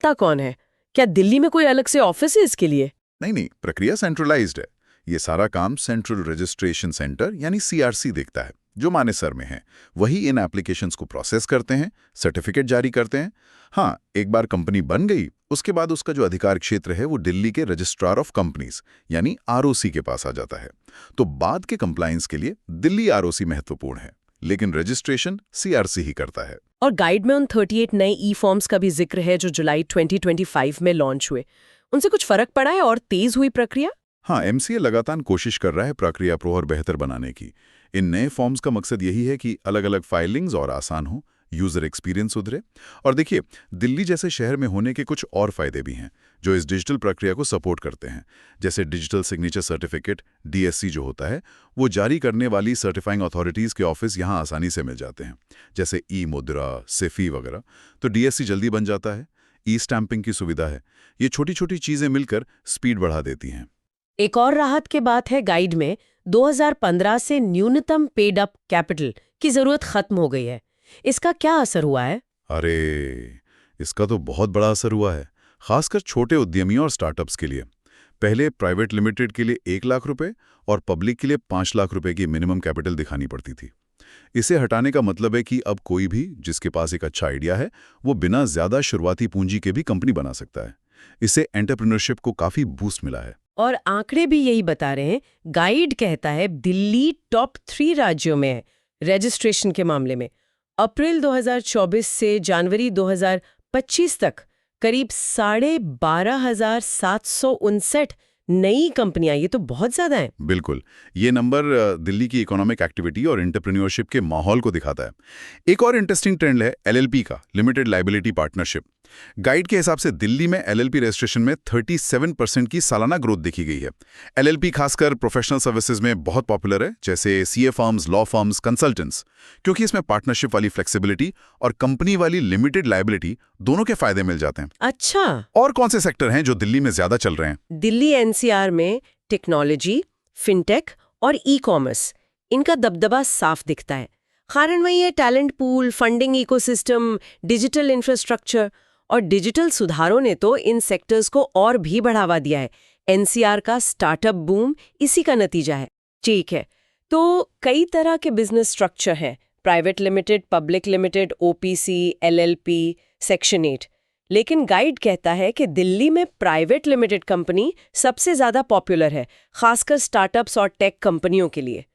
नियोक्ता कौन है? क्या दिल्ली में कोई अलग से ऑफिस है इसके लिए? नहीं नहीं, प्रक्रिया सेंट्रलाइज्ड है। ये सारा काम सेंट्रल रजिस्ट्रेशन सेंटर यानी सीआरसी देखता है, जो मानेसर में है। वही इन एप्लीकेशंस को प्रोसेस करते हैं, सर्टिफिकेट जारी करते हैं। हाँ, एक बार कंपनी बन गई, उसके बाद उसका जो अधिकार क्षेत्र है वो दिल्ली के रजिस्ट्रार ऑफ कंपनीज यानी आरओसी के पास आ जाता है। तो बाद के कंप्लायंस के लिए दिल्ली आरओसी महत्वपूर्ण है, लेकिन रजिस्ट्रेशन सीआरसी ही करता है। और गाइड में उन 38 नए ई फॉर्म्स का भी जिक्र है जो जुलाई 2025 में लॉन्च हुए। उनसे कुछ फर्क पड़ा है और तेज हुई प्रक्रिया? हाँ, एमसीए लगातार कोशिश कर रहा है प्रक्रिया को और बेहतर बनाने की। इन नए फॉर्म्स का मकसद यही है कि अलग अलग फाइलिंग्स और आसान हो, यूजर एक्सपीरियंस सुधरे। और देखिए, दिल्ली जैसे शहर में होने के कुछ और फायदे भी हैं जो इस डिजिटल प्रक्रिया को सपोर्ट करते हैं। जैसे डिजिटल सिग्नेचर सर्टिफिकेट डीएससी जो होता है, वो जारी करने वाली सर्टिफाइंग अथॉरिटीज़ के ऑफिस यहाँ आसानी से मिल जाते हैं, जैसे ई मुद्रा, सिफी वगैरह। तो डीएससी जल्दी बन जाता है। ई स्टैंपिंग की सुविधा है। ये छोटी छोटी चीज़ें मिलकर स्पीड बढ़ा देती हैं। एक और राहत की बात है गाइड में 2015 से न्यूनतम पेड अप कैपिटल की जरूरत खत्म हो गई है। इसका क्या असर हुआ है? अरे, इसका तो बहुत बड़ा असर हुआ है, खासकर छोटे उद्यमियों और स्टार्टअप्स के लिए। पहले प्राइवेट लिमिटेड के लिए 1 लाख रुपए और पब्लिक के लिए 5 लाख रुपए की मिनिमम कैपिटल दिखानी पड़ती थी। इसे हटाने का मतलब है कि अब कोई भी जिसके पास एक अच्छा आइडिया है, वो बिना ज्यादा शुरुआती पूंजी के भी कंपनी बना सकता है। इससे एंटरप्रेन्योरशिप को काफी बूस्ट मिला है। और आंकड़े भी यही बता रहे हैं। गाइड कहता है दिल्ली टॉप 3 राज्यों में है रजिस्ट्रेशन के मामले में। अप्रैल 2024 से जनवरी 2025 तक करीब 12,759 नई कंपनियां। ये तो बहुत ज्यादा है। बिल्कुल, ये नंबर दिल्ली की इकोनॉमिक एक्टिविटी और एंटरप्रेन्योरशिप के माहौल को दिखाता है। एक और इंटरेस्टिंग ट्रेंड है एलएलपी का, लिमिटेड लायबिलिटी पार्टनरशिप। गाइड के हिसाब से दिल्ली में एलएलपी रजिस्ट्रेशन में 37% की सालाना ग्रोथ देखी गई है। एलएलपी खासकर प्रोफेशनल सर्विसेज में बहुत पॉपुलर है, जैसे CA firms, law firms, consultants, क्योंकि इसमें पार्टनरशिप वाली फ्लेक्सिबिलिटी और कंपनी वाली लिमिटेड लायबिलिटी दोनों के फायदे मिल जाते हैं। अच्छा, और कौन से सेक्टर हैं जो दिल्ली में ज्यादा चल रहे हैं? दिल्ली एनसीआर में टेक्नोलॉजी, फिनटेक और ई कॉमर्स, इनका दबदबा साफ दिखता है। कारण वही है, talent pool, funding ecosystem, digital infrastructure और डिजिटल सुधारों ने तो इन सेक्टर्स को और भी बढ़ावा दिया है। एनसीआर का स्टार्टअप बूम इसी का नतीजा है। ठीक है, तो कई तरह के बिजनेस स्ट्रक्चर हैं, private limited, public limited, OPC, LLP, section 8। लेकिन गाइड कहता है कि दिल्ली में प्राइवेट लिमिटेड कंपनी सबसे ज्यादा पॉपुलर है, खासकर स्टार्टअप्स और टेक कंपनियों के लिए।